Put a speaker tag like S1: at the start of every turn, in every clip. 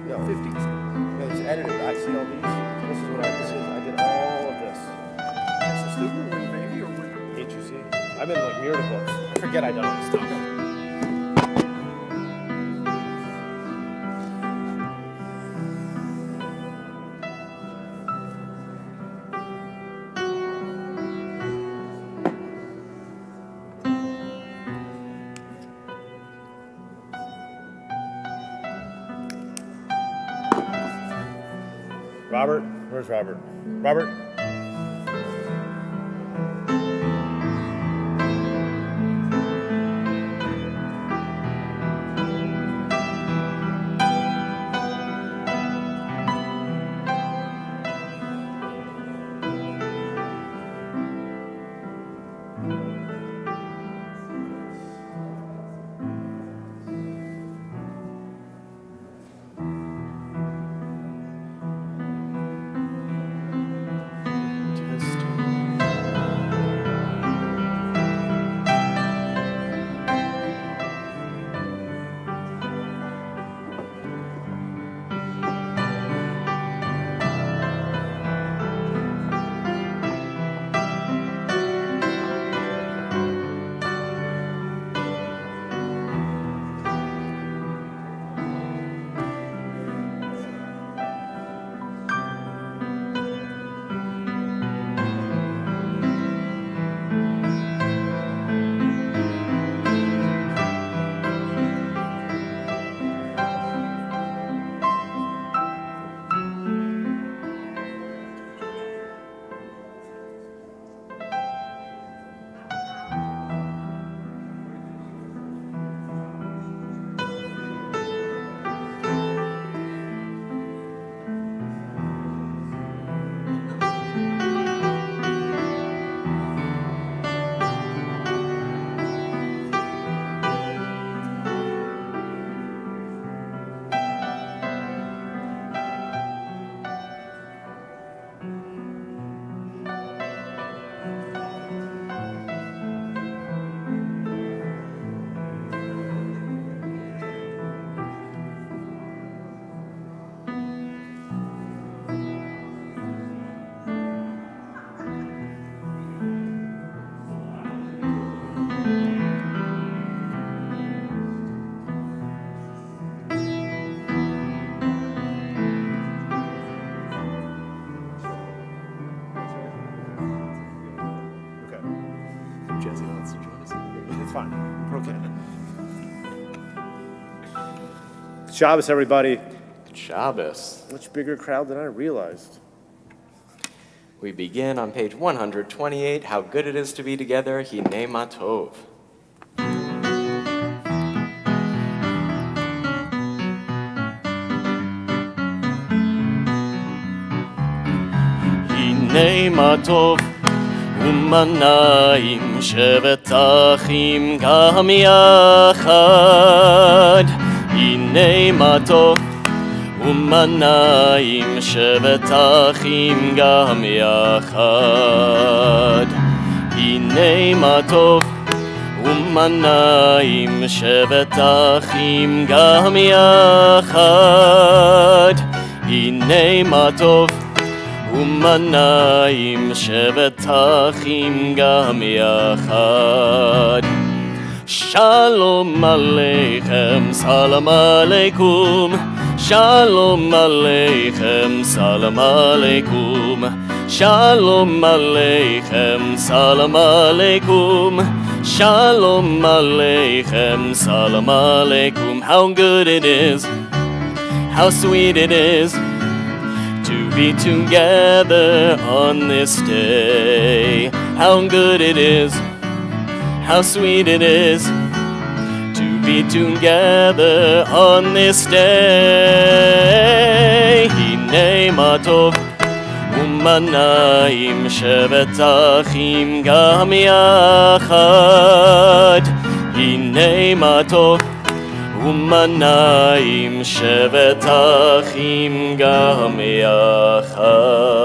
S1: No, 50. No, it's edited. I see all these. This is what I did all of this.
S2: That's the student one, maybe, or what?
S1: HUC. I've been like mirrored books. I forget I done all this stuff. Robert? Where's Robert? Robert?
S2: Jesse wants to join us.
S1: It's fine. We're okay. Shabbos, everybody.
S3: Shabbos.
S1: Much bigger crowd than I realized.
S3: We begin on page 128, How Good It Is to Be Together, Hinei Ma Tov. Hinei Ma Tov umanayim shevet achim gam yachad. Hinei Ma Tov umanayim shevet achim gam yachad. Hinei Ma Tov umanayim shevet achim gam yachad. Hinei Ma Tov umanayim shevet achim gam yachad. Shalom aleichem, salam aleikum. Shalom aleichem, salam aleikum. Shalom aleichem, salam aleikum. Shalom aleichem, salam aleikum. How good it is, how sweet it is to be together on this day. How good it is, how sweet it is to be together on this day. Hinei Ma Tov umanayim shevet achim gam yachad. Hinei Ma Tov umanayim shevet achim gam yachad.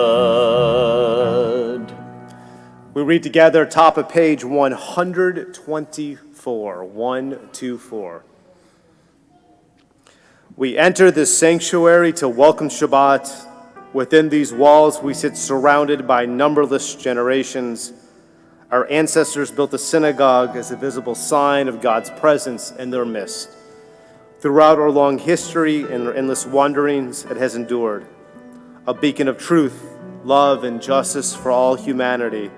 S1: We read together, top of page 124. 124. We enter this sanctuary to welcome Shabbat. Within these walls, we sit surrounded by numberless generations. Our ancestors built a synagogue as a visible sign of God's presence in their midst. Throughout our long history and our endless wanderings, it has endured, a beacon of truth, love, and justice for all humanity.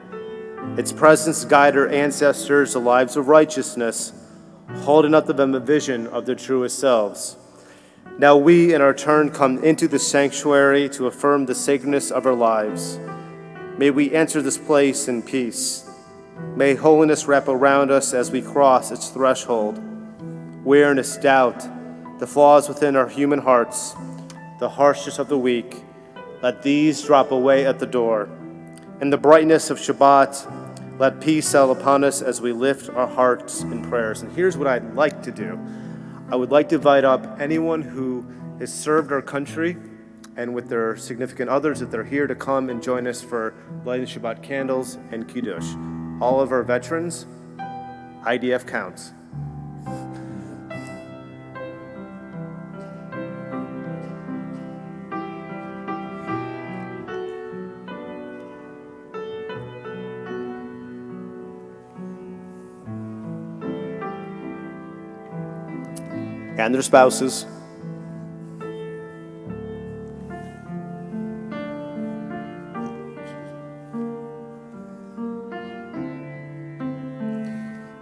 S1: Its presence guided our ancestors to lives of righteousness, holding up to them a vision of their truest selves. Now we, in our turn, come into the sanctuary to affirm the sacredness of our lives. May we enter this place in peace. May holiness wrap around us as we cross its threshold. Weariness, doubt, the flaws within our human hearts, the harshness of the weak, let these drop away at the door. In the brightness of Shabbat, let peace settle upon us as we lift our hearts in prayers. And here's what I'd like to do. I would like to invite up anyone who has served our country and with their significant others, if they're here, to come and join us for lighting Shabbat candles and Kiddush. All of our veterans, IDF counts. And their spouses.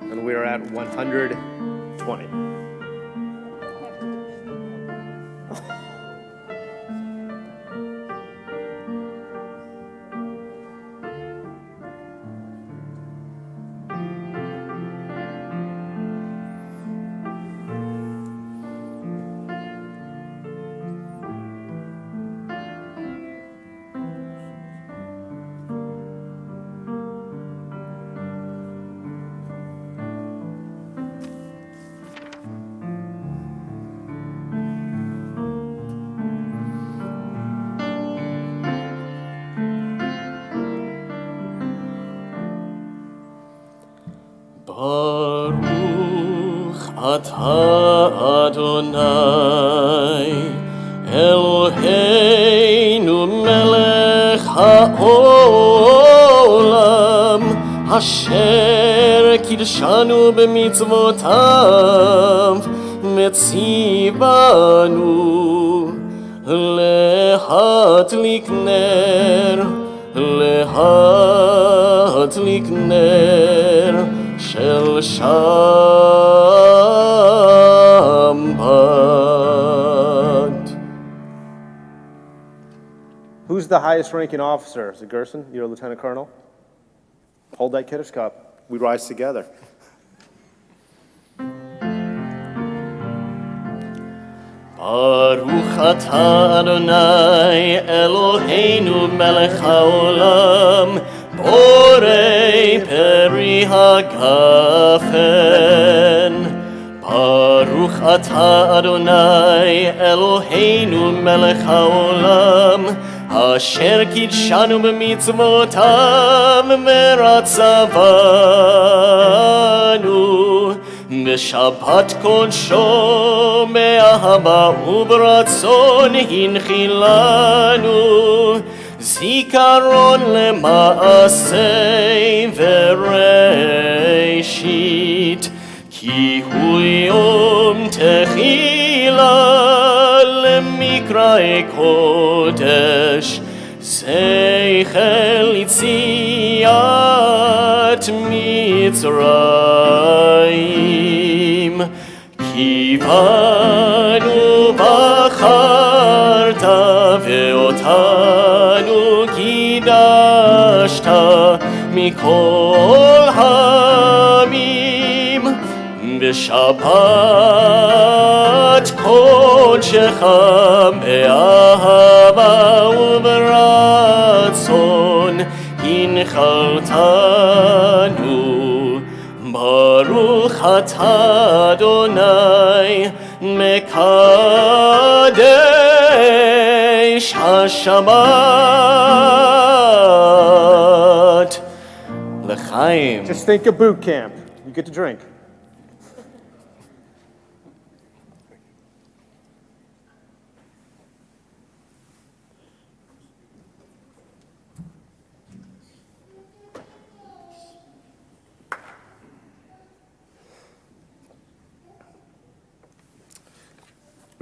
S1: And we are at 120.
S4: Baruch atah Adonai Eloheinu melech haolam Asher kidshanu b'mitzvotav metzivanu lehatlik ner Shel Shabbat.
S1: Who's the highest ranking officer? Is it Gerson? You're a lieutenant colonel? Hold that Kiddush cup. We rise together.
S4: Baruch atah Adonai Eloheinu melech haolam Borei peri hagafen Baruch atah Adonai Eloheinu melech haolam Asher kidshanu b'mitzvotav meratzavanu B'shabbat kodsho me'ahava u'b'ratzon hinchilanu Zikaron lema'asei v'reishit Ki hu yom techila lemikrae kodesh Zeichel yitziat Mitzrayim Ki banu bacharta ve'otanu kidashta mikol hamim B'shabbat kodshecha be'ahava u'b'ratzon hinchaltanu Baruch atah Adonai mekadesh haShabbat L'chaim.
S1: Just think of boot camp. You get to drink.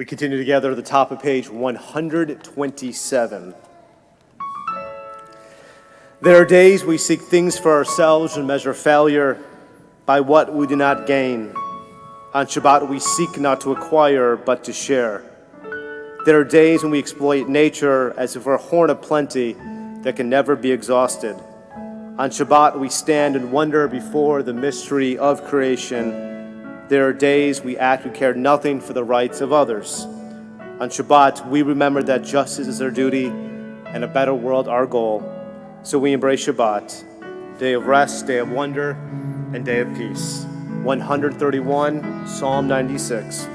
S1: We continue together at the top of page 127. There are days we seek things for ourselves and measure failure by what we do not gain. On Shabbat, we seek not to acquire, but to share. There are days when we exploit nature as if we're a horn of plenty that can never be exhausted. On Shabbat, we stand and wonder before the mystery of creation. There are days we act we care nothing for the rights of others. On Shabbat, we remember that justice is our duty and a better world our goal. So we embrace Shabbat, day of rest, day of wonder, and day of peace. 131, Psalm 96.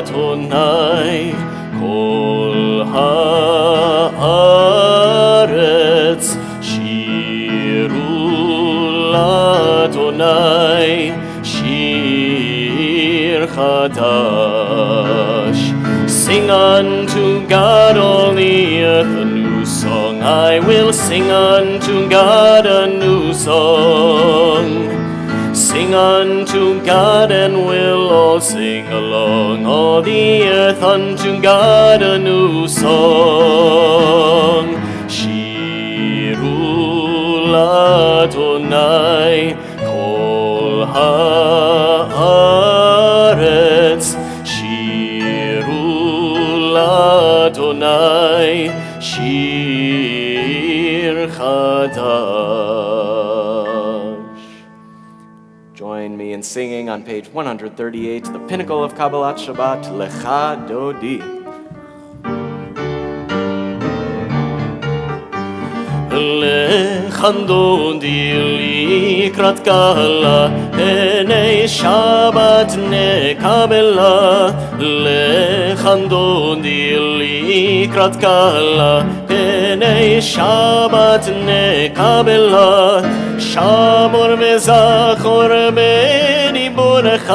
S4: Adonai kol haaretz shiru l'Adonai shir chadash. Sing unto God all the earth a new song. I will sing unto God a new song. Sing unto God and we'll all sing along. All the earth unto God a new song. Shiru l'Adonai kol haaretz. Shiru l'Adonai shir chadash. Join me in singing on page 138, the pinnacle of Kabbalat Shabbat, Lecha Dodi. Lecha Dodi likrat kala, Penei Shabbat nekabela. Lecha Dodi likrat kala, Penei Shabbat nekabela. Shamor וזכור בדיבורך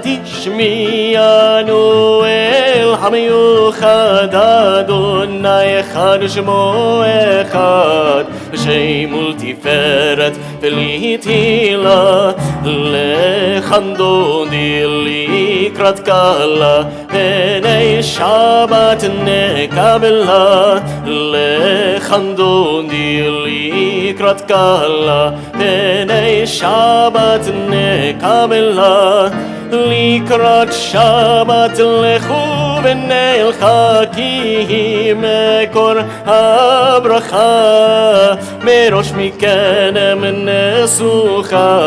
S4: תשמיע Emanu-El המיוחד אדוני אחד ושמו אחד שם ולתפארת ולתהילה לך דודי לקראת קלה פני שבת נקבלה לך דודי לקראת קלה פני שבת נקבלה לקראת שבת לכו ונלכה כי היא מקור הברכה מראש מקדם נסוכה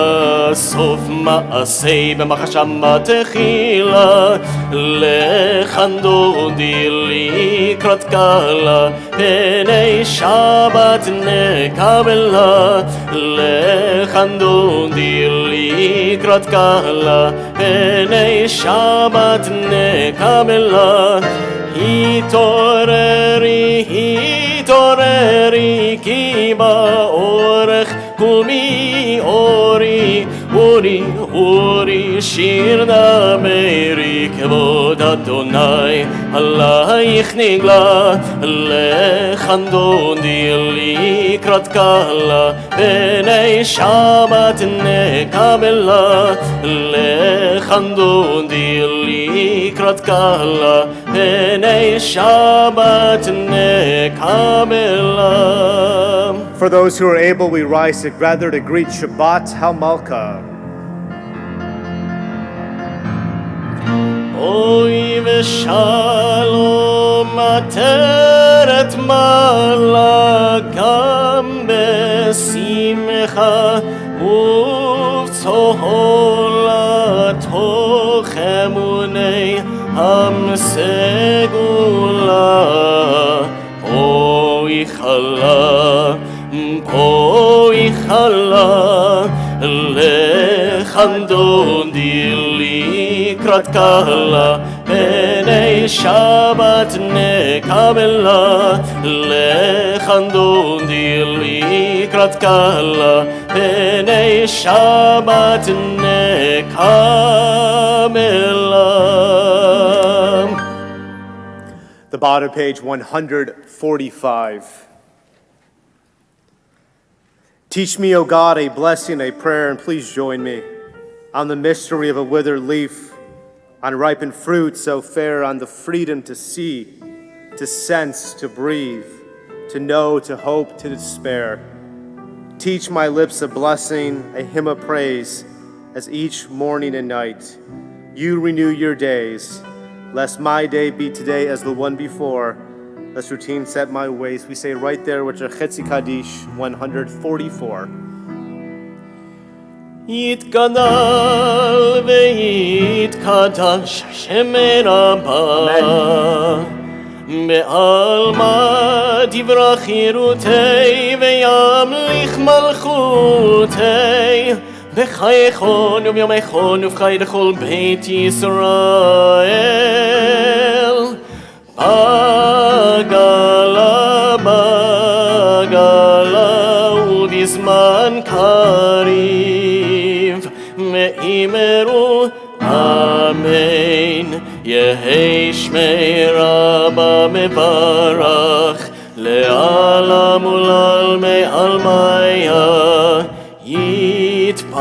S4: סוף מעשי במחשבה תחילה לך דודי לקראת קלה פני שבת נקבלה לך דודי לקראת קלה פני שבת נקבלה התעוררי התעוררי כי באורך קומי אורי אורי אורי שיר דמרי כבוד אדוני עלייך נגלה לך דודי לקראת קלה פני שבת נקבלה לך דודי לקראת קלה פני שבת נקבלה.
S1: For those who are able, we rise together to greet Shabbat HaMalka.
S4: אוי ושלום עטרת מעלה גם בשמחה ובצהלה תוך אמוני המסגולה אוי חלה אוי חלה לך דודי לקראת קלה פני שבת נקבלה לך דודי לקראת קלה פני שבת נקבלה.
S1: The bottom page 145. Teach me, O God, a blessing, a prayer, and please join me on the mystery of a withered leaf, on ripened fruit so fair, on the freedom to see, to sense, to breathe, to know, to hope, to despair. Teach my lips a blessing, a hymn of praise, as each morning and night you renew your days. Lest my day be today as the one before, lest routine set my ways. We say right there, which are Chetzi Kaddish 144.
S4: יתגדל ויתקדש שם רבה בעלמא דברה חירותי וימליך מלכותי בחייכון וביומייכון ובחי לכל בית ישראל בגלה ובזמן קריב מאמרו אמן יהי שמי רבה מברך לעלם ולעלמי עלמיה יתברך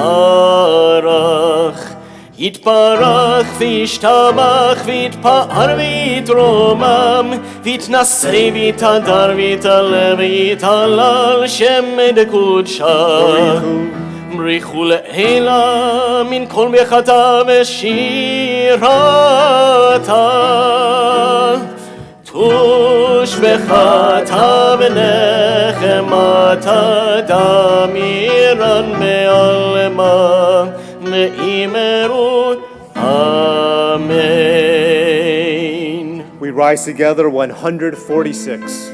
S4: יתברך וישתבח ויתפאר ויתרומם ויתנשא ויתהדר ויתעלה ויתהלל שם דקודשה בריחו לעילה מן כל ברכתה ושירתה תושבחתה ונחמתה דמירן מעלמה מאמרו Amen.
S1: We rise together, 146.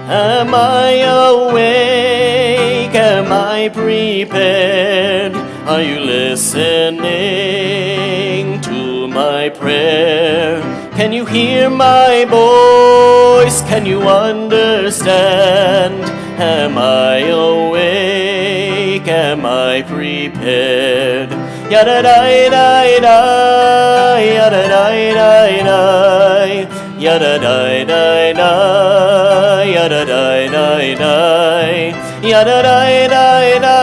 S4: Am I awake? Am I prepared? Are you listening to my prayer? Can you hear my voice? Can you understand? Am I awake? Am I prepared? Yada-da-da-da, yada-da-da-da, yada-da-da-da, yada-da-da-da, yada-da-da-da, yada-da-da-da,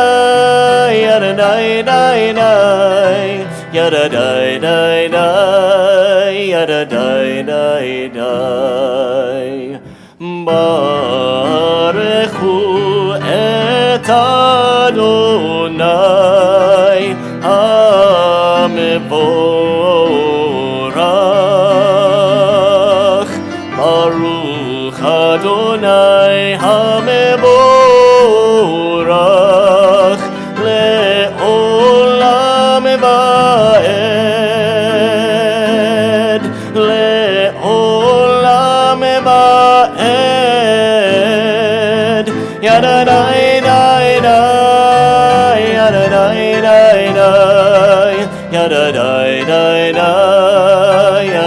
S4: yada-da-da-da, yada-da-da-da. Baruchu et Adonai HaMevorach Baruch Adonai HaMevorach Le'olam Va'ed Le'olam Va'ed Yada-da-da-da, yada-da-da-da, yada-da-da-da,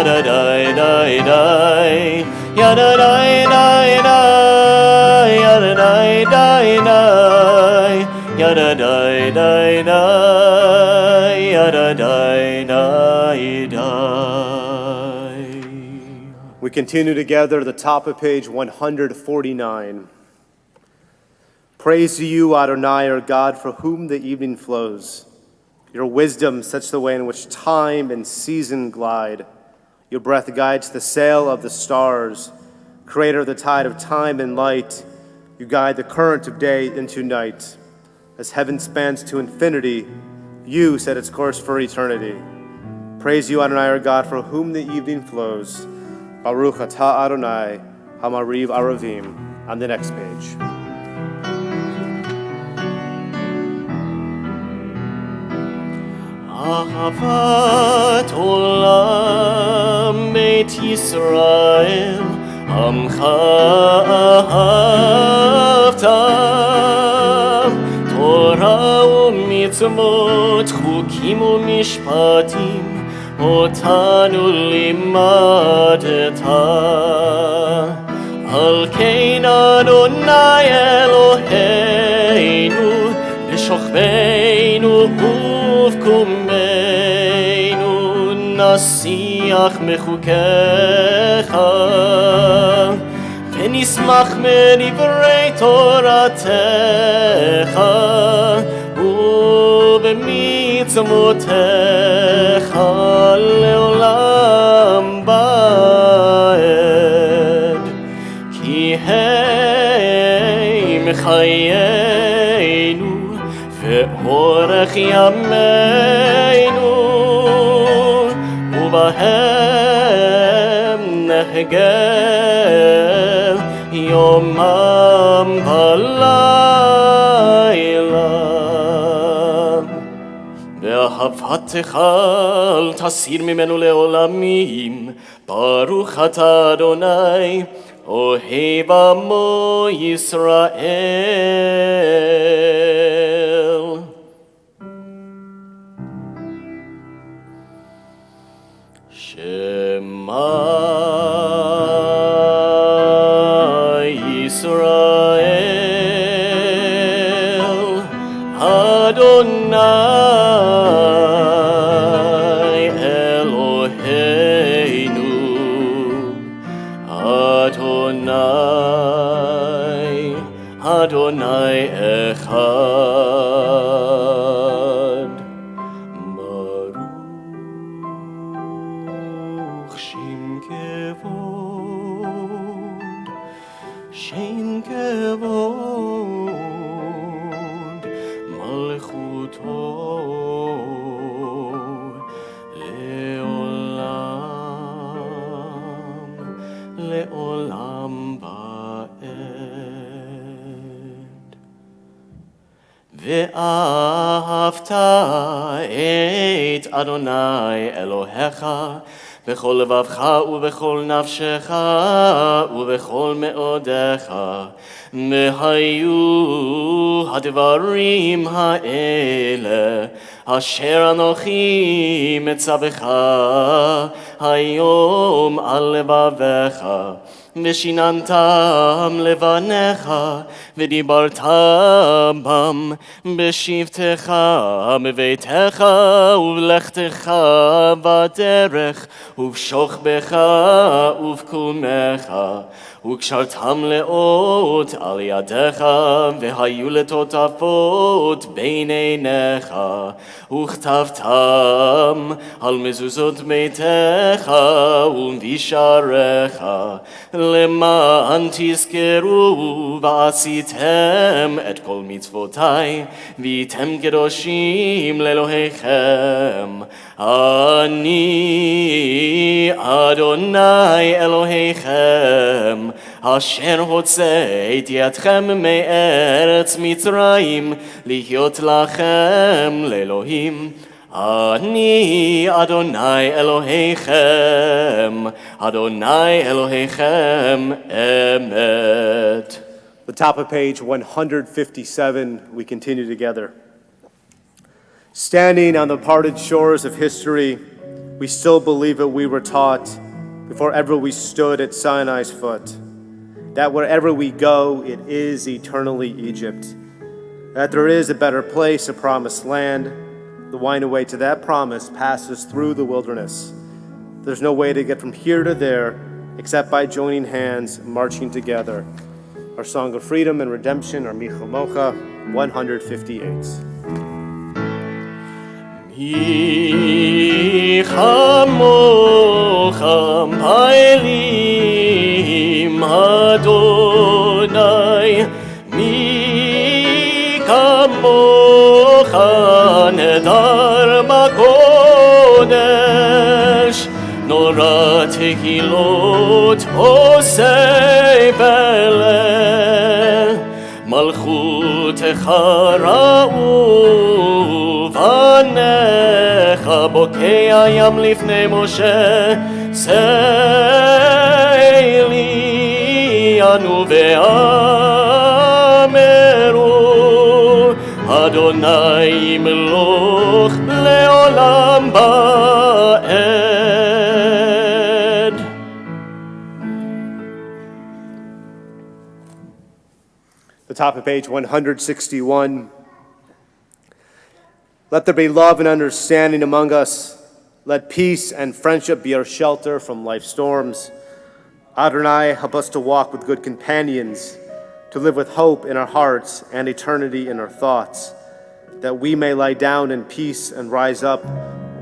S4: yada-da-da-da, yada-da-da-da, yada-da-da-da, yada-da-da-da, yada-da-da-da.
S1: We continue together at the top of page 149. Praise to you, Adonai, our God, for whom the evening flows. Your wisdom sets the way in which time and season glide. Your breath guides the sail of the stars. Creator of the tide of time and light, you guide the current of day into night. As heaven spans to infinity, you set its course for eternity. Praise you, Adonai, our God, for whom the evening flows. Baruch atah Adonai, Hamariv Aravim. On the next page.
S4: אהבת עולם בית ישראל עמך אהבת תורה ומצוות חוקים ומשפטים אותנו לימדת על כן אדוני אלוהינו בשוכבנו ובקומנו נשיח מחוקיך ונשמח מדברי תורתך ובמצוותיך לעולם ועד, כי הם חיינו ואורך ימינו, ובהם נהגה יומם ולילה. ואהבתך אל תסיר ממנו לעולמים, ברוך אתה אדוני אוהב עמו ישראל. שמע ישראל, אדוני אלוהינו, אדוני אחד. ברוך שם כבוד מלכותו לעולם ועד. ואהבת את אדוני אלוהיך בכל לבבך ובכל נפשך ובכל מאודיך, והיו הדברים האלה אשר אנוכי מצווך היום על לבביך, ושיננתם לבניך, ודיברת בם בשבתך, בביתך ובלכתך בדרך, ובשוכבך ובקומך, וקשרתם לאות על ידיך, והיו לטוטפות בין עיניך, וכתבתם על מזוזות ביתך ובשעריך, למען תזכרו ועשיתם את כל מצוותי, והייתם קדושים לאלוהיכם. אני אדוני אלוהיכם, אשר הוצאתי אתכם מארץ מצרים, להיות לכם לאלוהים. אני אדוני אלוהיכם, אדוני אלוהיכם אמת.
S1: The top of page 157, we continue together. Standing on the parted shores of history, we still believe what we were taught before ever we stood at Sinai's foot, that wherever we go, it is eternally Egypt, that there is a better place, a promised land. The winding way to that promise passes through the wilderness. There's no way to get from here to there except by joining hands, marching together. Our song of freedom and redemption, our Micha Mocha, 158.
S4: Micha Mocha, Paelim Adonai, Micha Mocha, Nedar Makodesh, Nora Tehilot Osei Bele, Malchutecha Ra'u Vanecha, Bokei Hayam Lifnei Moshe, Seili Anu Ve'ameru, Adonai Yimloch Le'olam Ba'ed.
S1: The top of page 161. Let there be love and understanding among us. Let peace and friendship be our shelter from life's storms. Adonai, help us to walk with good companions, to live with hope in our hearts and eternity in our thoughts, that we may lie down in peace and rise up,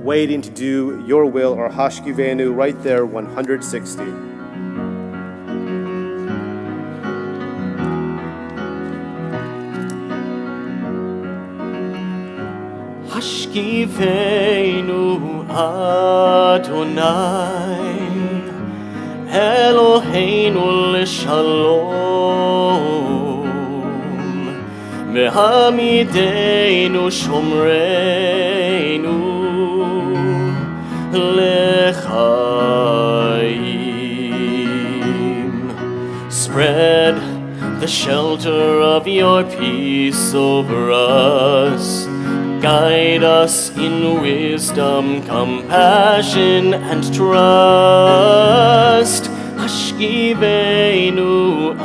S1: waiting to do your will, or Hashkivenu, right there, 160.
S4: Hashkivenu Adonai Eloheinu l'shalom V'hamideinu shomreinu l'chaim. Spread the shelter of your peace over us. Guide us in wisdom, compassion, and trust. Hashkivenu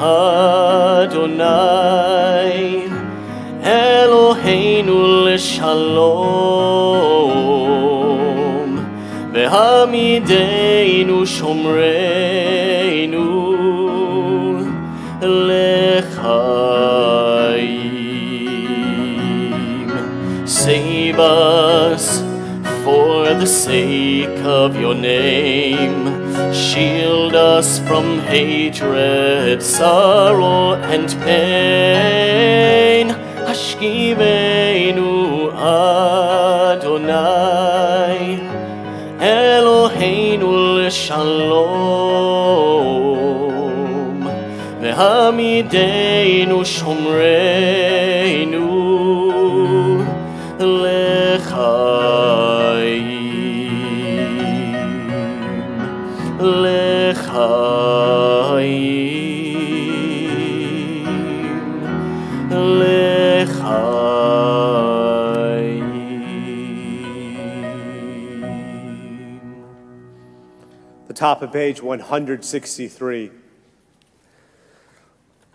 S4: Adonai Eloheinu l'shalom V'hamideinu shomreinu l'chaim. Save us for the sake of your name. Shield us from hatred, sorrow, and pain. Hashkivenu Adonai Eloheinu l'shalom V'hamideinu shomreinu l'chaim.
S1: The top of page 163.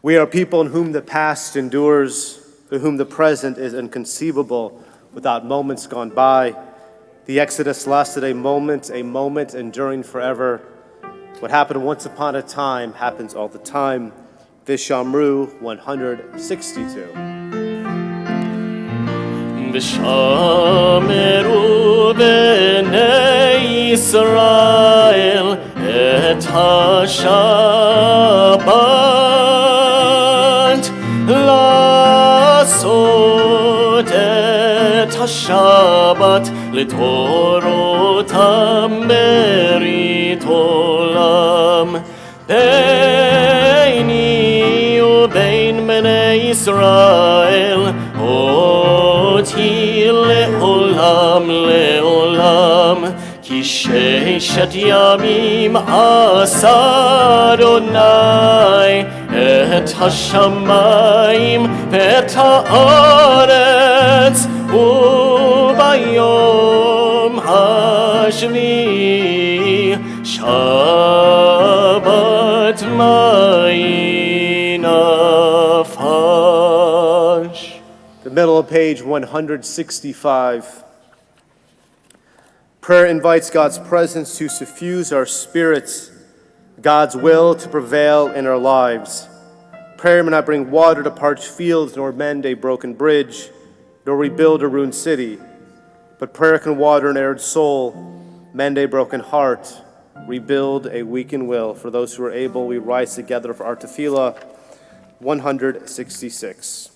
S1: We are people in whom the past endures, to whom the present is inconceivable without moments gone by. The Exodus lasted a moment enduring forever. What happened once upon a time happens all the time. Vishamru 162.
S4: Vishameru b'nei Yisrael et ha-Shabbat la'asot et ha-Shabbat l'torotam berit olam beini ubein bnei Yisrael oti le'olam le'olam ki sheishet yamim asa Adonai et hashamayim ve'et haaretz ubayom hashvi Shabbat ma'inafash.
S1: The middle of page 165. Prayer invites God's presence to suffuse our spirits, God's will to prevail in our lives. Prayer may not bring water to parched fields, nor mend a broken bridge, nor rebuild a ruined city. But prayer can water an arid soul, mend a broken heart, rebuild a weakened will. For those who are able, we rise together for our tefillah, 166.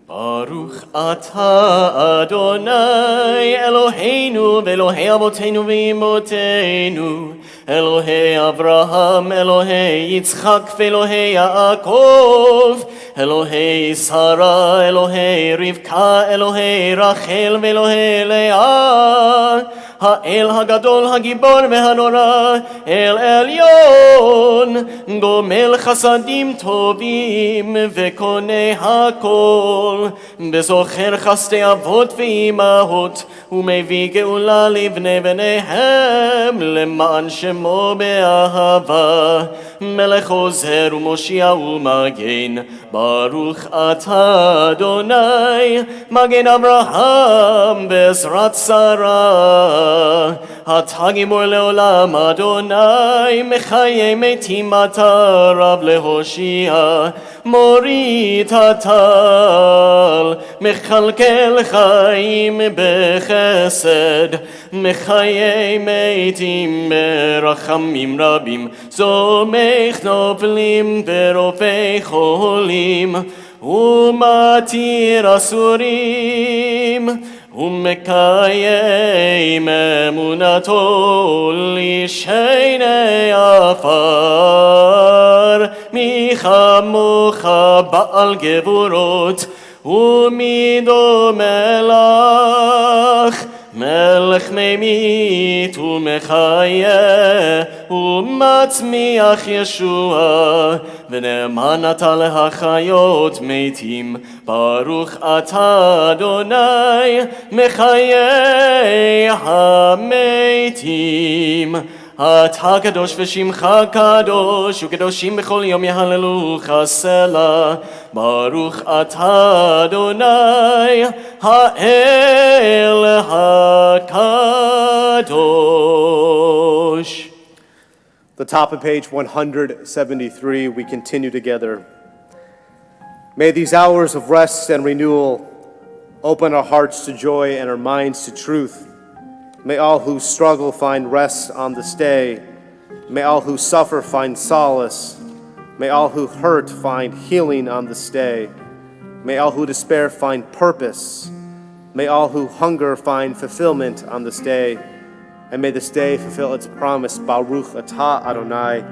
S4: Baruch atah Adonai Eloheinu v'Elohei Avoteinu v'Imotenu Elohei Avraham, Elohei Yitzchak v'Elohei Yaakov Elohei Sarah, Elohei Rivka, Elohei Rachel v'Elohei Leah האל הגדול, הגיבור והנורא, אל עליון, גומל חסדים טובים וקונה הכל, וזוכר חסדי אבות ואימהות, ומביא גאולה לבני בניהם, למען שמו באהבה. מלך עוזר ומושיע ומגן, ברוך אתה אדוני, מגן אברהם בעזרת שרה. אתה גיבור לעולם אדוני, מחיי מתים אתה רב להושיע, מוריד הטל, מכלכל חיים בחסד, מחיי מתים ברחמים רבים, זומך נופלים ברופאי חולים, ומתיר אסורים, ומקיים אמונתו לשני עפר. מי כמוך בעל גבורות, ומי דומה לך, מלך ממית ומחיה, ומצמיח ישוע, ונאמן אתה להחיות מתים. ברוך אתה אדוני, מחיי המתים. אתה קדוש ושמך קדוש, וקדושים בכל יום יהללוך סלה. ברוך אתה אדוני, האל הקדוש.
S1: The top of page 173, we continue together. May these hours of rest and renewal open our hearts to joy and our minds to truth. May all who struggle find rest on this day. May all who suffer find solace. May all who hurt find healing on this day. May all who despair find purpose. May all who hunger find fulfillment on this day. And may this day fulfill its promise. Baruch atah Adonai,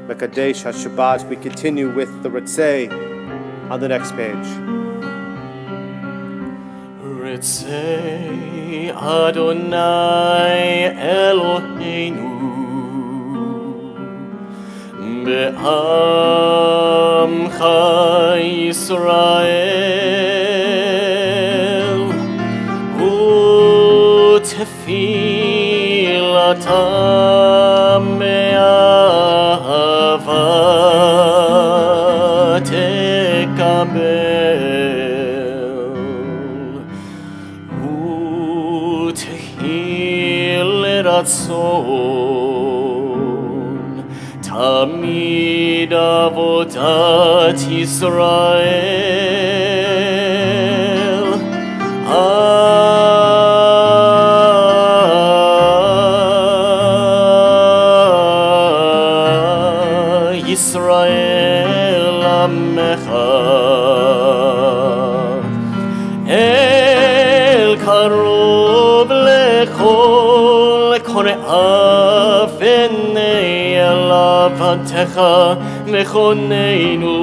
S1: Mekadesh HaShabbat. We continue with the Ritzeh on the next page.
S4: Ritzeh Adonai Eloheinu be'amcha Yisrael, u'tefilatam be'ahava tekabel, u'tehil ratzon tamid avodat Yisrael. Yisrael Amecha El Karov Lechol Kore'av Enei Elavatecha Mechoneinu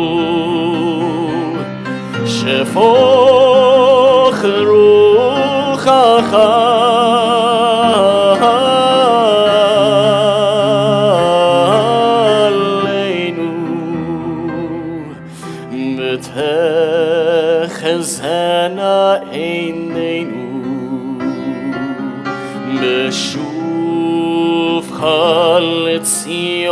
S4: Shefoch Ruchacha Chezena einenu b'shuvcha leTzion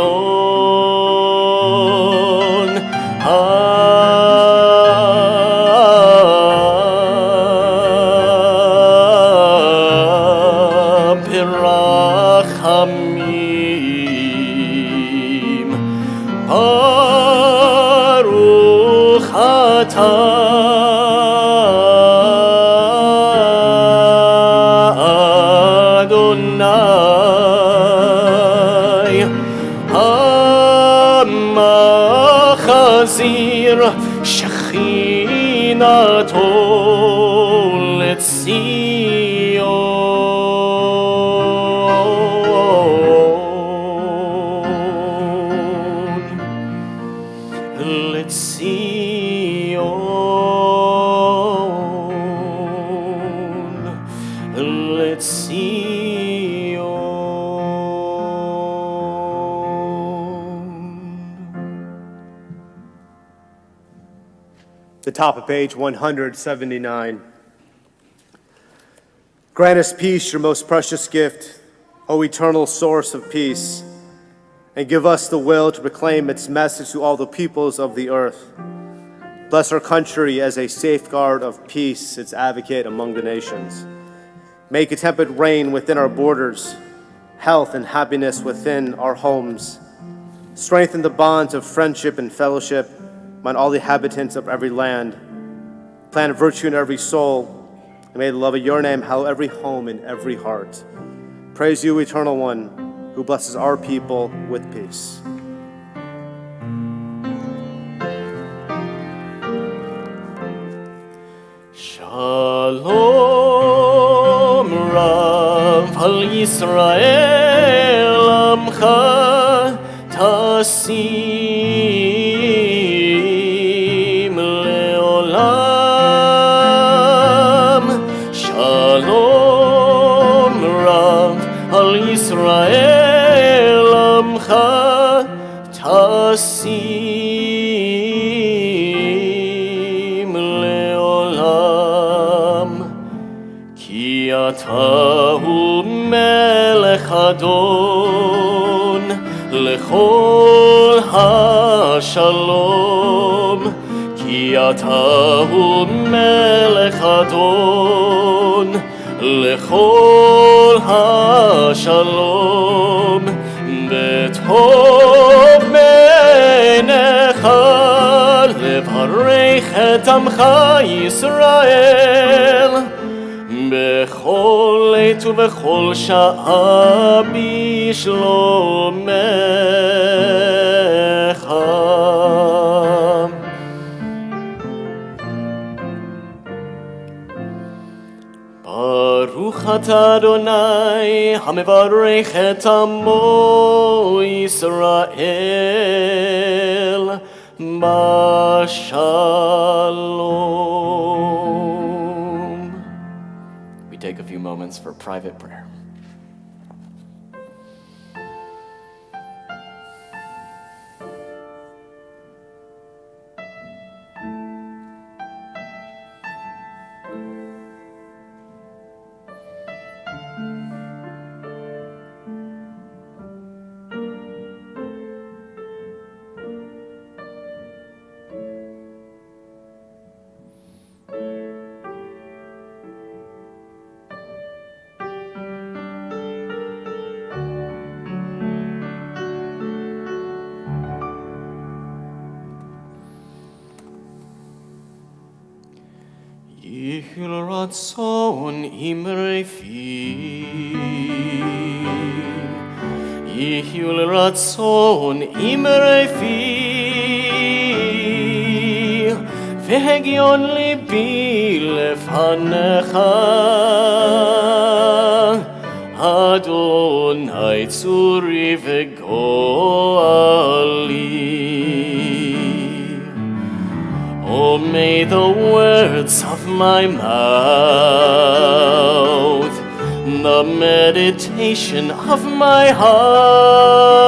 S4: birachamim. Baruch atah המחזיר שכינתו
S1: The top of page 179. Grant us peace, your most precious gift, O eternal source of peace, and give us the will to proclaim its message to all the peoples of the earth. Bless our country as a safeguard of peace, its advocate among the nations. Make a temperate reign within our borders, health and happiness within our homes. Strengthen the bonds of friendship and fellowship among all the inhabitants of every land. Plant virtue in every soul, and may the love of your name hallow every home and every heart. Praise you, Eternal One, who blesses our people with peace.
S4: Shalom Rav al Yisrael Amcha Tasim Leolam. Shalom Rav al Yisrael Amcha Tasim Leolam. Ki atahu melech adon lechol ha-shalom. Ki atahu melech adon lechol ha-shalom. B'tov b'einecha levarech et amcha Yisrael. Bechol עת ובכל שעה בשלומך. ברוך אתה אדוני המברך את עמו ישראל בשלום. We take a few moments for private prayer. Yihil ratzon imrei fi, Yihil ratzon imrei fi, Vehegion libi lefanecha, Adonai tzuri vegoali. Oh, may the words of my mouth, the meditation of my heart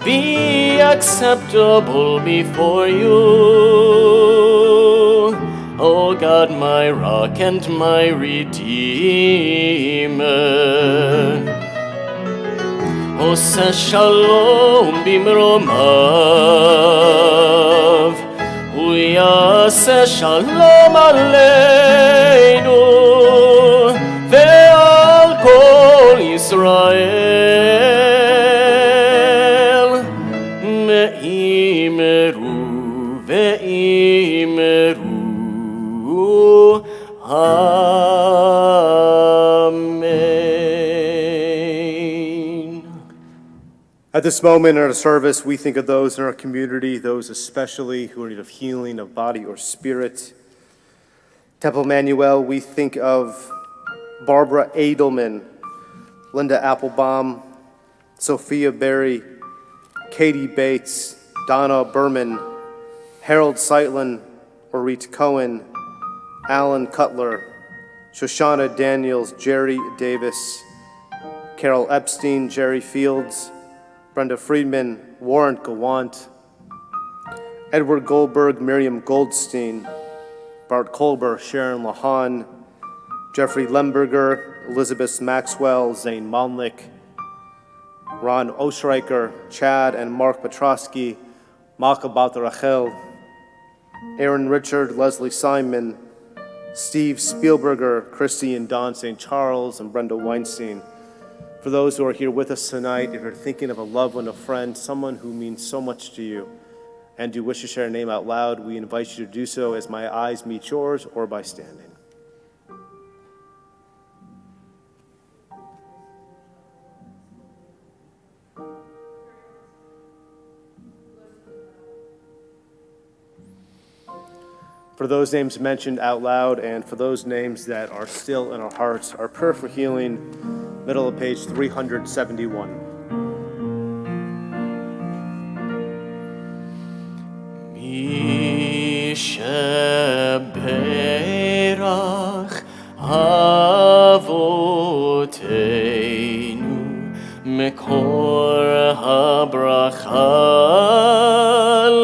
S4: be acceptable before you, O God, my rock and my redeemer. Oseh shalom bimromav, Uyaseh shalom aleinu, ve'al kol Yisrael, me'imeru ve'imeru.
S1: At this moment in our service, we think of those in our community, those especially who are in need of healing of body or spirit. Temple Emanu-El, we think of Barbara Edelman, Linda Applebaum, Sophia Berry, Katie Bates, Donna Berman, Harold Seitlin, Orit Cohen, Alan Cutler, Shoshana Daniels, Jerry Davis, Carol Epstein, Jerry Fields, Brenda Friedman, Warren Gawant, Edward Goldberg, Miriam Goldstein, Bart Kolber, Sharon Lahan, Jeffrey Lemberger, Elizabeth Maxwell, Zane Monlick, Ron Oshreicher, Chad and Mark Petrosky, Malka Bat Rachel, Aaron Richard, Leslie Simon, Steve Spielberger, Christy and Don St. Charles, and Brenda Weinstein. For those who are here with us tonight, if you're thinking of a loved one, a friend, someone who means so much to you, and do wish to share a name out loud, we invite you to do so as my eyes meet yours or by standing. For those names mentioned out loud and for those names that are still in our hearts, our prayer for healing, middle of page 371.
S4: Sheberach avoteinu mekor habracha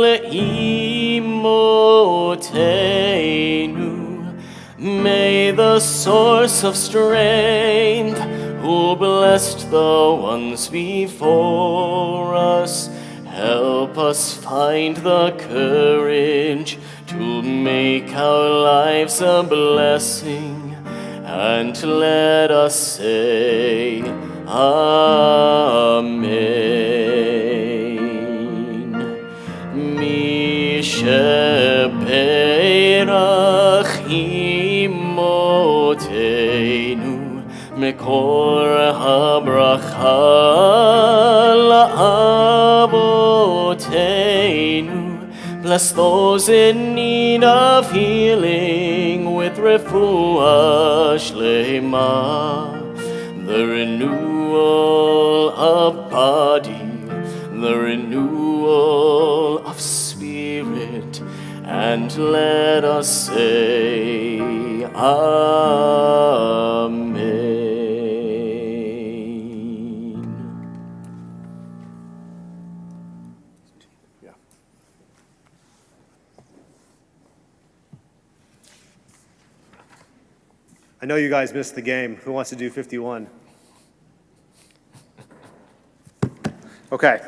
S4: leimoteinu. May the source of strength, who blessed the ones before us, help us find the courage to make our lives a blessing, and let us say, Amen. Mi sheberach imoteinu mekor habracha la'avoteinu. Bless those in need of healing with refuah shlema, the renewal of body, the renewal of spirit, and let us say, Amen.
S1: I know you guys missed the game. Who wants to do 51? Okay.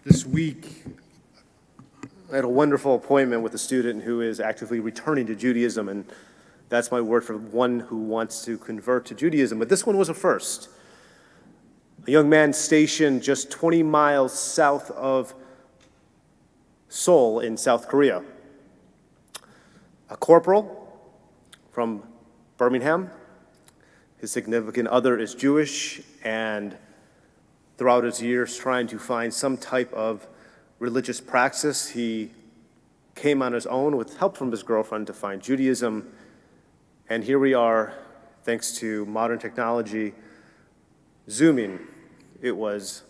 S1: This week, I had a wonderful appointment with a student who is actively returning to Judaism, and that's my word for one who wants to convert to Judaism. But this one was a first. A young man stationed just 20 miles south of Seoul in South Korea. A corporal from Birmingham. His significant other is Jewish, and throughout his years trying to find some type of religious praxis, he came on his own with help from his girlfriend to find Judaism. And here we are, thanks to modern technology, Zooming. It was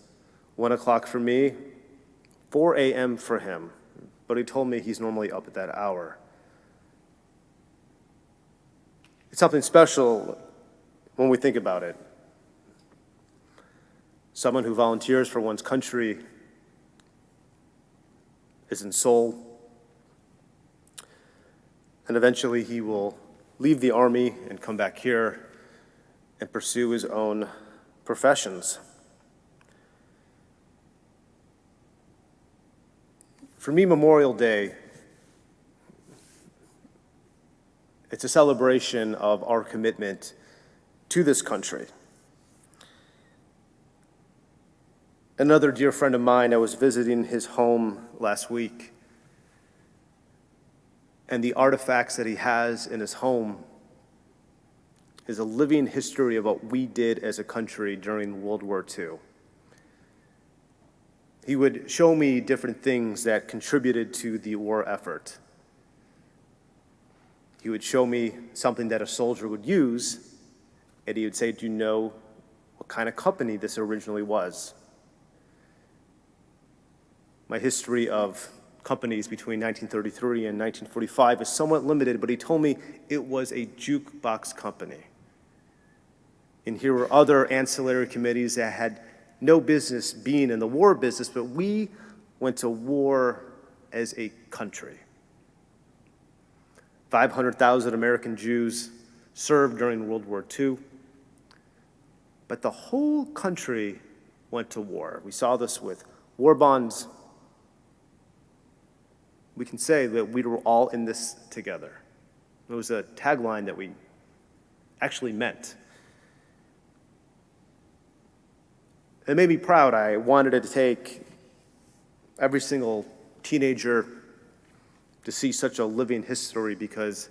S1: 1 o'clock for me, 4 a.m. for him, but he told me he's normally up at that hour. It's something special when we think about it. Someone who volunteers for one's country is in Seoul, and eventually he will leave the army and come back here and pursue his own professions. For me, Memorial Day, it's a celebration of our commitment to this country. Another dear friend of mine, I was visiting his home last week, and the artifacts that he has in his home is a living history of what we did as a country during World War II. He would show me different things that contributed to the war effort. He would show me something that a soldier would use, and he would say, do you know what kind of company this originally was? My history of companies between 1933 and 1945 is somewhat limited, but he told me it was a jukebox company. And here were other ancillary committees that had no business being in the war business, but we went to war as a country. 500,000 American Jews served during World War II. but the whole country went to war. We saw this with war bonds. We can say that we were all in this together. It was a tagline that we actually meant. It made me proud. I wanted to take every single teenager to see such a living history because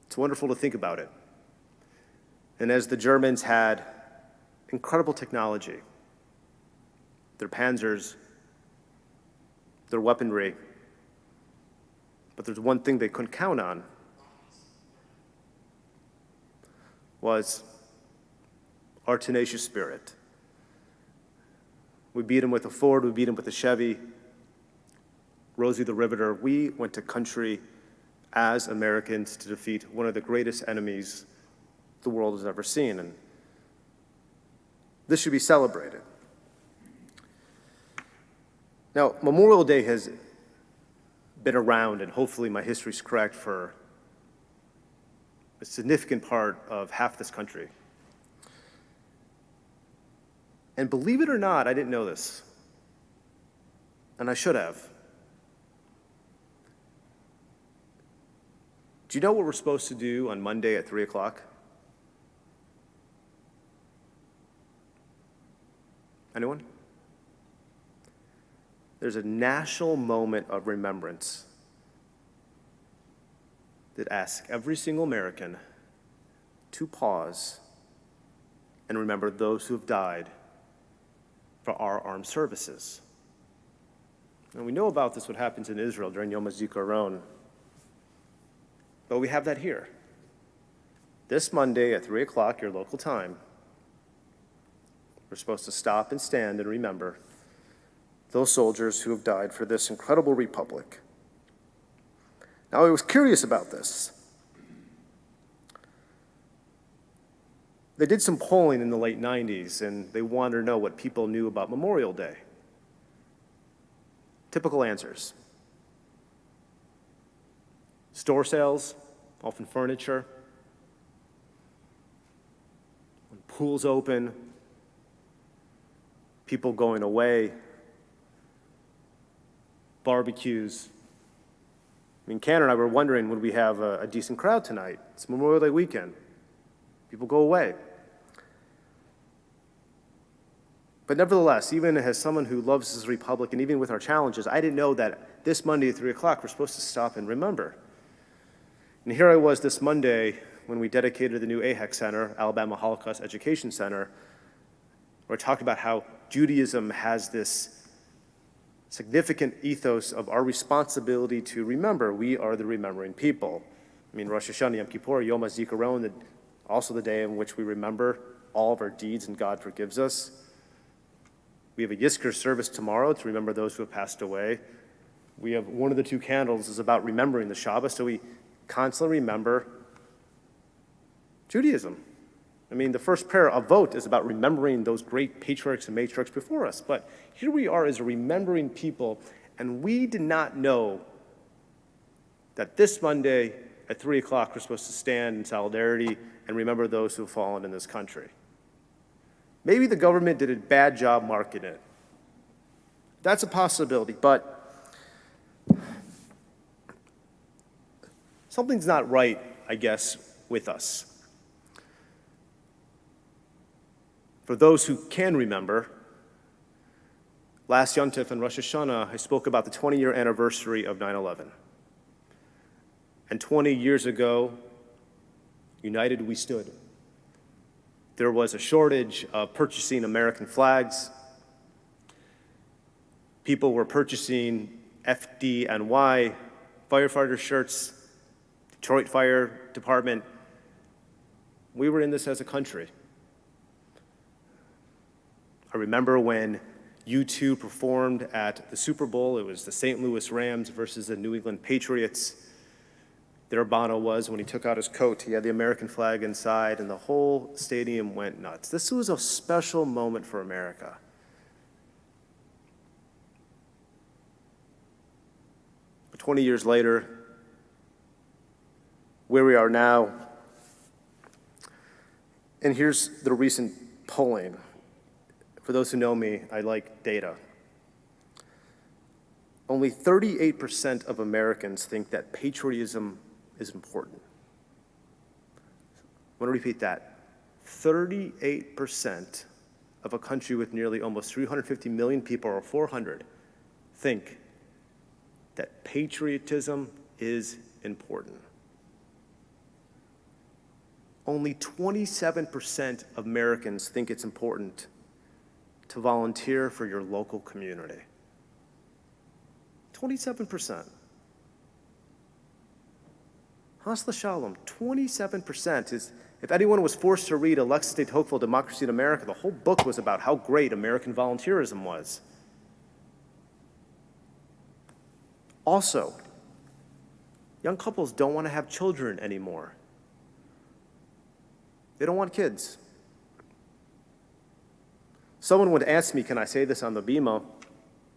S1: it's wonderful to think about it. And as the Germans had incredible technology, their panzers, their weaponry, but there's one thing they couldn't count on, was our tenacious spirit. We beat them with a Ford, we beat them with a Chevy, Rosie the Riveter. We went to country as Americans to defeat one of the greatest enemies the world has ever seen, and this should be celebrated. Now, Memorial Day has been around, and hopefully my history's correct, for a significant part of half this country. And believe it or not, I didn't know this, and I should have. Do you know what we're supposed to do on Monday at 3 o'clock? Anyone? There's a national moment of remembrance that asks every single American to pause and remember those who have died for our armed services. And we know about this, what happens in Israel during Yom HaZikaron, but we have that here. This Monday at 3 o'clock, your local time, we're supposed to stop and stand and remember those soldiers who have died for this incredible republic. Now, I was curious about this. They did some polling in the late 90s, and they wanted to know what people knew about Memorial Day. Typical answers. Store sales, often furniture. When pools open, people going away, barbecues. I mean, Ken and I were wondering, would we have a decent crowd tonight? It's Memorial Day weekend. People go away. But nevertheless, even as someone who loves this republic, and even with our challenges, I didn't know that this Monday at 3 o'clock, we're supposed to stop and remember. And here I was this Monday when we dedicated the new AHEC Center, Alabama Holocaust Education Center, where I talked about how Judaism has this significant ethos of our responsibility to remember. We are the remembering people. I mean, Rosh Hashanah, Yom Kippur, Yom HaZikaron, also the day in which we remember all of our deeds and God forgives us. We have a Yizkor service tomorrow to remember those who have passed away. We have one of the two candles is about remembering the Shabbat, so we constantly remember Judaism. I mean, the first prayer of vote is about remembering those great patriarchs and matriarchs before us. But here we are as a remembering people, and we did not know that this Monday at 3 o'clock we're supposed to stand in solidarity and remember those who have fallen in this country. Maybe the government did a bad job marketing it. That's a possibility, but something's not right, I guess, with us. For those who can remember, last Yom Tov and Rosh Hashanah, I spoke about the 20-year anniversary of 9/11. And 20 years ago, united we stood. There was a shortage of purchasing American flags. People were purchasing FDNY firefighter shirts, Detroit Fire Department. We were in this as a country. I remember when U2 performed at the Super Bowl. It was the St. Louis Rams versus the New England Patriots. There Bono was when he took out his coat. He had the American flag inside, and the whole stadium went nuts. This was a special moment for America. But 20 years later, where we are now, And here's the recent polling. For those who know me, I like data. Only 38% of Americans think that patriotism is important. I want to repeat that. 38% of a country with nearly almost 350 million people, or 400, think that patriotism is important. Only 27% of Americans think it's important to volunteer for your local community. 27%. Hasla Shalom, 27% is, if anyone was forced to read Alexis de Tocqueville, Democracy in America, the whole book was about how great American volunteerism was. Also, young couples don't want to have children anymore. They don't want kids. Someone would ask me, can I say this on the Bima,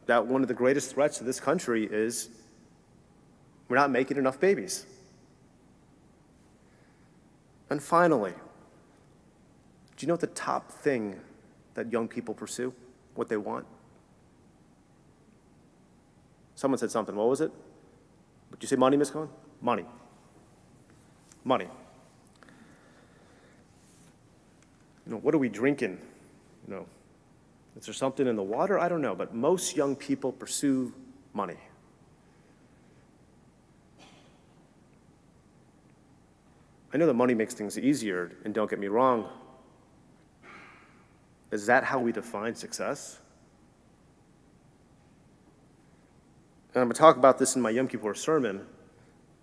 S1: that one of the greatest threats to this country is we're not making enough babies. And finally, do you know what the top thing that young people pursue, what they want? Someone said something. What was it? Did you say money, Ms. Cohen? Money. Money. What are we drinking? Is there something in the water? I don't know, but most young people pursue money. I know that money makes things easier, and don't get me wrong. Is that how we define success? And I'm going to talk about this in my Yom Kippur sermon,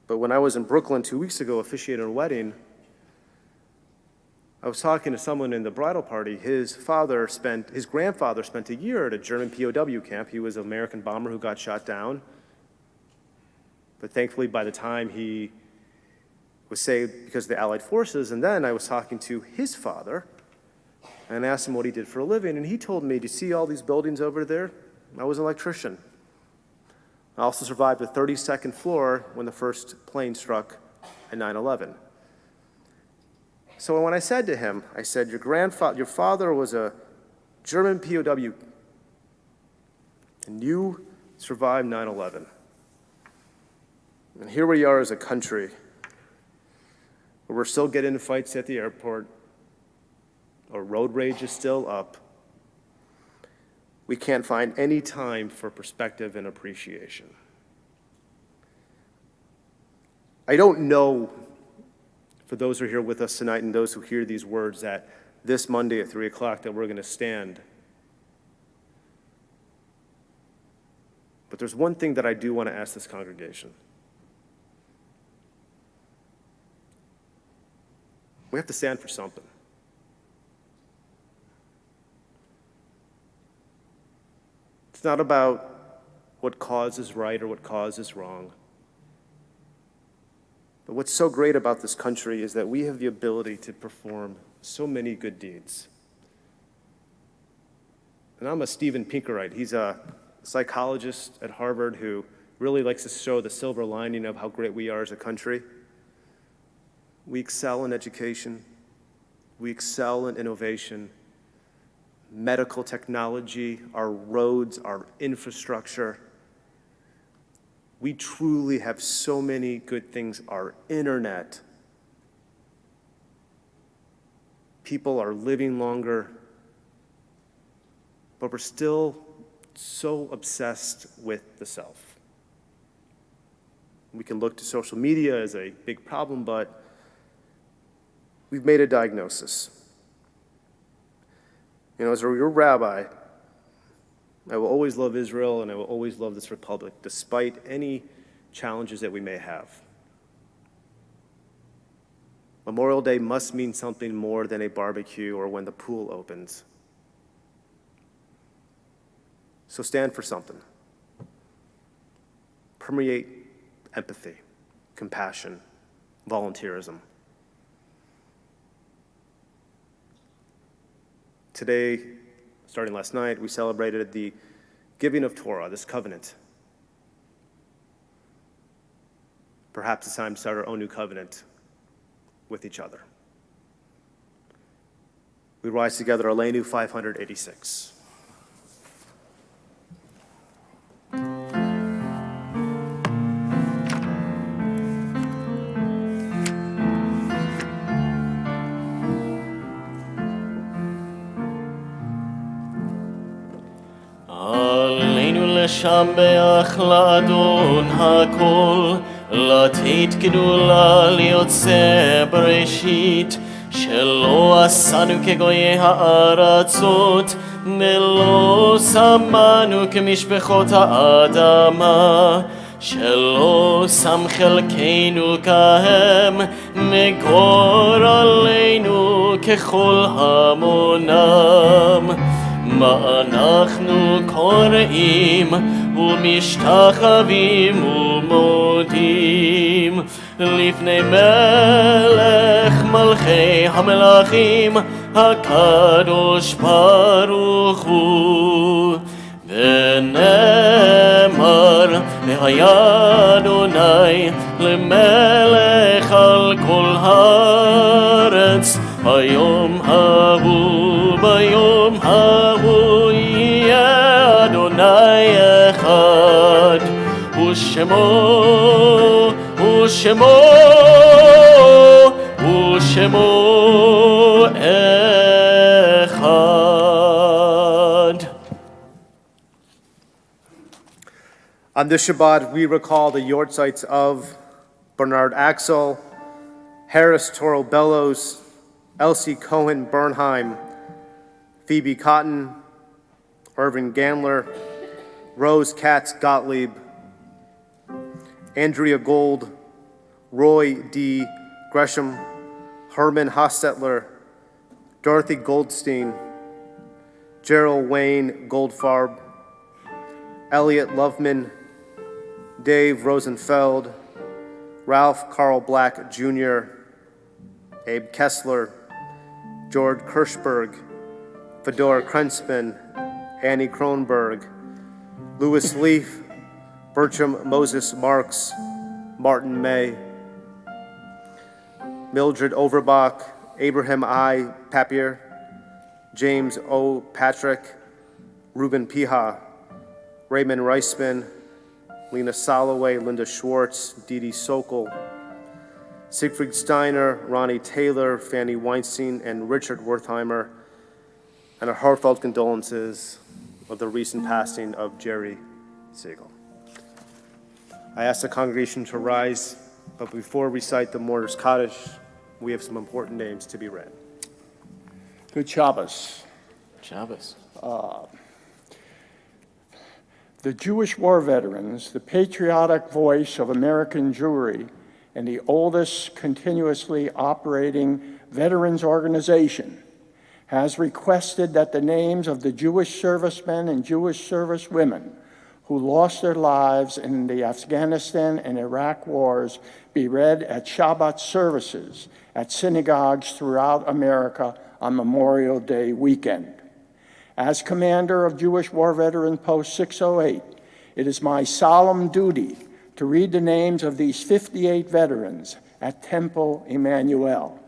S1: but when I was in Brooklyn 2 weeks ago officiating a wedding, I was talking to someone in the bridal party. His grandfather spent a year at a German POW camp. He was an American bomber who got shot down. But thankfully, by the time he was saved because of the Allied forces, and then I was talking to his father and asked him what he did for a living, and he told me, do you see all these buildings over there? I was an electrician. I also survived the 32nd floor when the first plane struck at 9/11. So when I said to him, I said, your father was a German POW, and you survived 9/11. And here we are as a country where we're still getting into fights at the airport, or road rage is still up. We can't find any time for perspective and appreciation. I don't know, for those who are here with us tonight and those who hear these words, that this Monday at 3 o'clock that we're going to stand. But there's one thing that I do want to ask this congregation. We have to stand for something. It's not about what cause is right or what cause is wrong. But what's so great about this country is that we have the ability to perform so many good deeds. And I'm a Steven Pinkerite. He's a psychologist at Harvard who really likes to show the silver lining of how great we are as a country. We excel in education. We excel in innovation, medical technology, our roads, our infrastructure. We truly have so many good things. Our internet. People are living longer, but we're still so obsessed with the self. We can look to social media as a big problem, but we've made a diagnosis. As your rabbi, I will always love Israel and I will always love this republic, despite any challenges that we may have. Memorial Day must mean something more than a barbecue or when the pool opens. So stand for something. Permeate empathy, compassion, volunteerism. Today, starting last night, we celebrated the giving of Torah, this covenant. Perhaps it's time to start our own new covenant with each other. We rise together, Elenu 586.
S4: עלינו לשבח לאדון הכל, לתת גדולה ליוצא בראשית, שלא עשנו כגויי הארצות, ולא שמנו כמשפחות האדמה, שלא שם חלקנו כהם, מגורלנו ככל המונם. מה אנחנו קוראים ומשתחווים ומודים לפני מלך מלכי המלכים הקדוש ברוך הוא. ונאמר והיה אדוני למלך על כל הארץ, היום ההוא ביום ההוא יהיה אדוני אחד, ושמו אחד.
S1: On this Shabbat, we recall the yortzites of Bernard Axel, Harris Toro Bellows, Elsie Cohen Bernheim, Phoebe Cotton, Irvin Gandler, Rose Katz Gottlieb, Andrea Gold, Roy D. Gresham, Herman Hostetler, Dorothy Goldstein, Gerald Wayne Goldfarb, Elliot Loveman, Dave Rosenfeld, Ralph Carl Black Jr., Abe Kessler, George Kirschberg, Fedor Krensman, Annie Kronberg, Louis Leaf, Bertram Moses Marks, Martin May, Mildred Overbach, Abraham I. Papier, James O. Patrick, Ruben Pija, Raymond Reisman, Lena Soloway, Linda Schwartz, Dee Dee Sokol, Siegfried Steiner, Ronnie Taylor, Fanny Weinstein, and Richard Wertheimer, and our heartfelt condolences of the recent passing of Jerry Siegel. I ask the congregation to rise, but before we recite the Mourner's Kaddish, we have some important names to be read.
S5: Good Shabbos.
S3: Shabbos.
S5: The Jewish war veterans, the patriotic voice of American Jewry, and the oldest continuously operating veterans organization, has requested that the names of the Jewish servicemen and Jewish servicewomen who lost their lives in the Afghanistan and Iraq wars be read at Shabbat services at synagogues throughout America on Memorial Day weekend. As commander of Jewish War Veteran Post 608, it is my solemn duty to read the names of these 58 veterans at Temple Emanu-El.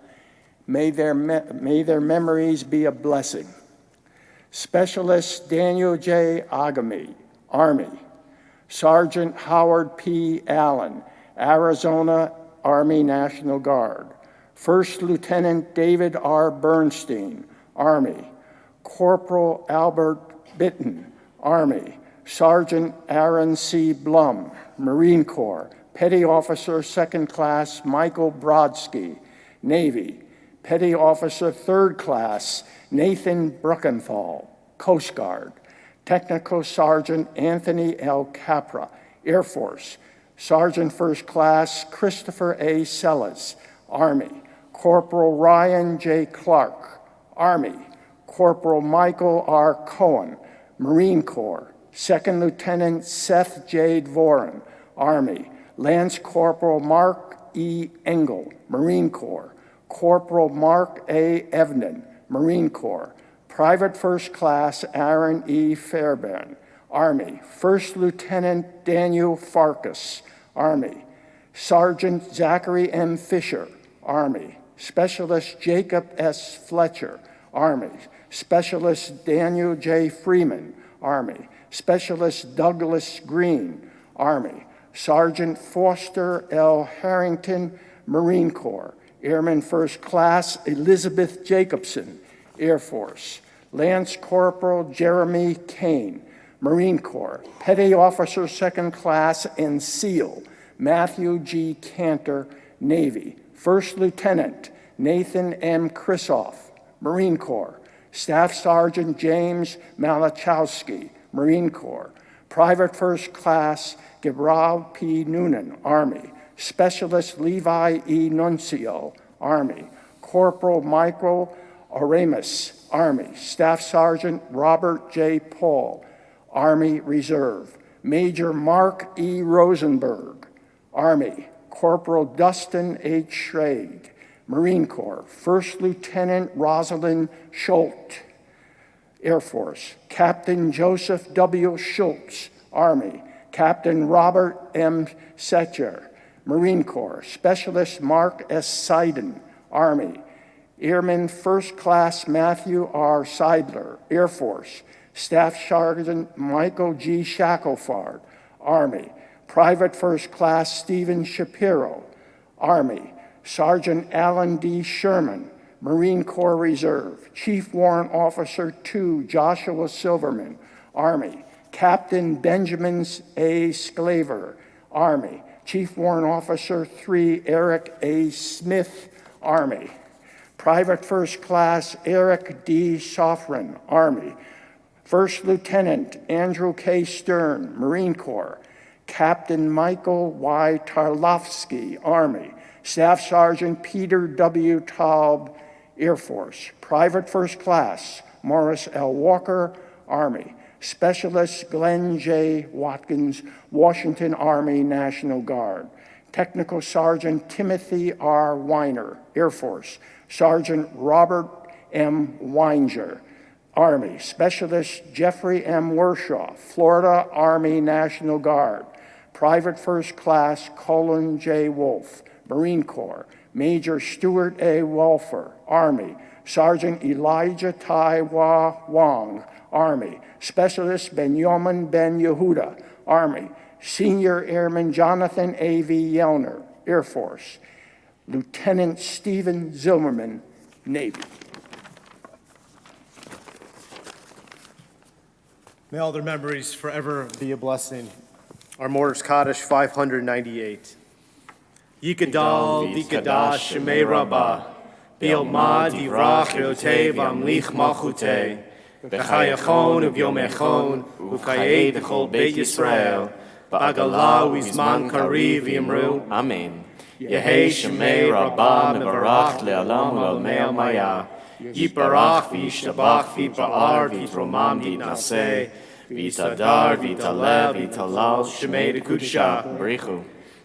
S5: May their memories be a blessing. Specialist Daniel J. Agami, Army. Sergeant Howard P. Allen, Arizona Army National Guard. First Lieutenant David R. Bernstein, Army. Corporal Albert Bitten, Army. Sergeant Aaron C. Blum, Marine Corps. Petty Officer 2nd Class Michael Brodsky, Navy. Petty Officer 3rd Class Nathan Bruckenthal, Coast Guard. Technical Sergeant Anthony L. Capra, Air Force. Sergeant 1st Class Christopher A. Sellis, Army. Corporal Ryan J. Clark, Army. Corporal Michael R. Cohen, Marine Corps. 2nd Lieutenant Seth J. Dvorin, Army. Lance Corporal Mark E. Engel, Marine Corps. Corporal Mark A. Evnen, Marine Corps. Private 1st Class Aaron E. Fairbairn, Army. 1st Lieutenant Daniel Farkas, Army. Sergeant Zachary M. Fisher, Army. Specialist Jacob S. Fletcher, Army. Specialist Daniel J. Freeman, Army. Specialist Douglas Green, Army. Sergeant Foster L. Harrington, Marine Corps. Airman First Class Elizabeth Jacobson, Air Force. Lance Corporal Jeremy Kane, Marine Corps. Petty Officer Second Class and SEAL Matthew G. Cantor, Navy. First Lieutenant Nathan M. Krisoff, Marine Corps. Staff Sergeant James Malachowski, Marine Corps. Private First Class Gibral P. Noonan, Army. Specialist Levi E. Nuncio, Army. Corporal Michael Oramus, Army. Staff Sergeant Robert J. Paul, Army Reserve. Major Mark E. Rosenberg, Army. Corporal Dustin H. Schrage, Marine Corps. First Lieutenant Rosalind Schultz, Air Force. Captain Joseph W. Schultz, Army. Captain Robert M. Setcher, Marine Corps. Specialist Mark S. Seiden, Army. Airman First Class Matthew R. Seidler, Air Force. Staff Sergeant Michael G. Shackelford, Army. Private First Class Stephen Shapiro, Army. Sergeant Alan D. Sherman, Marine Corps Reserve. Chief Warrant Officer 2 Joshua Silverman, Army. Captain Benjamin A. Sclaver, Army. Chief Warrant Officer 3 Eric A. Smith, Army. Private First Class Eric D. Sofrin, Army. First Lieutenant Andrew K. Stern, Marine Corps. Captain Michael Y. Tarlovsky, Army. Staff Sergeant Peter W. Taub, Air Force. Private First Class Morris L. Walker, Army. Specialist Glenn J. Watkins, Washington Army National Guard. Technical Sergeant Timothy R. Weiner, Air Force. Sergeant Robert M. Weinger, Army. Specialist Jeffrey M. Wershaw, Florida Army National Guard. Private First Class Colin J. Wolf, Marine Corps. Major Stuart A. Wolfer, Army. Sergeant Elijah Tai Wah Wong, Army. Specialist Benjamin Ben Yehuda, Army. Senior Airman Jonathan A. V. Yellner, Air Force. Lieutenant Stephen Zilmerman, Navy.
S1: May all their memories forever be a blessing. Our Mortars Kaddish 598. Yikadal Vikadash Shemei Rabbah, Bielma Divrach Yotev Amlich Malchutei, Bechayachon Uvyomechon, Ufchaye Dechol Beit Yisrael, Bagala Wizman Kariv Yimru.
S3: Amen.
S1: Yehei Shemei Rabbah Mevarach Le'alam U'Almei Maya, Yiparach V'Yishtabach V'Ba'ar V'Tromam V'Naseh, V'Tadar V'Taleh V'Talal Shemei Dekudshah
S3: Barichu.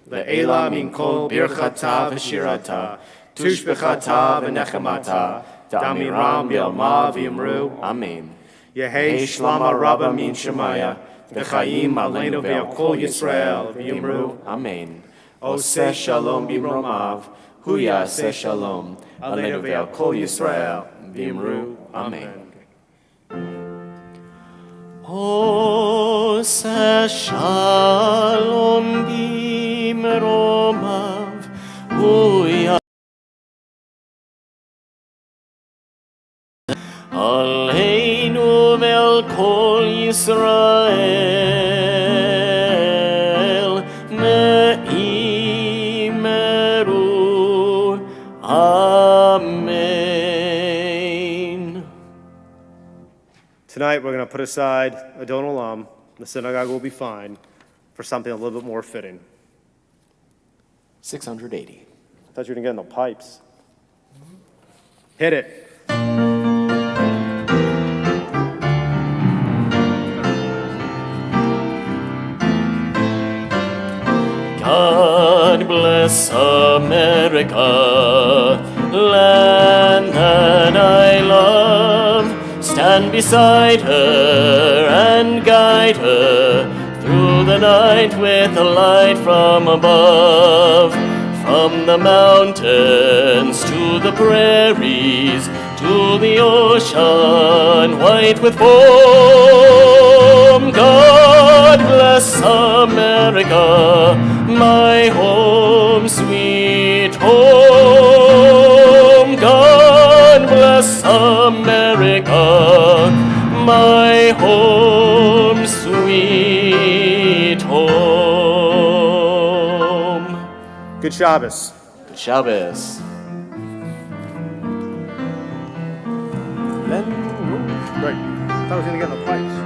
S1: Le'ela Min Kol Birchata V'Shirata, Tushbechata V'Nechemata, Damiram Bielma V'Yimru.
S3: Amen.
S1: Yehei Shlama Rabba Min Shemaya, V'Chaim Aleinu V'Yakol Yisrael V'Yimru.
S3: Amen. Oseh Shalom Bimromav, Huya Aseh Shalom, Aleinu Ve'al Kol Yisrael, V'Yimru. Amen.
S4: Oseh Shalom Bimromav, Huya Aleinu Ve'al Kol Yisrael. Amen.
S1: Tonight we're going to put aside Adon Olam, the synagogue will be fine, for something a little bit more fitting.
S3: 680.
S1: I thought you were going to get in the pipes. Hit it.
S4: God bless America, land that I love. Stand beside her and guide her through the night with a light from above. From the mountains to the prairies, to the ocean white with foam. God bless America, my home, sweet home. God bless America, my home, sweet home.
S1: Good Shabbos.
S3: Good Shabbos.
S1: Great. I thought I was going to get in the pipes.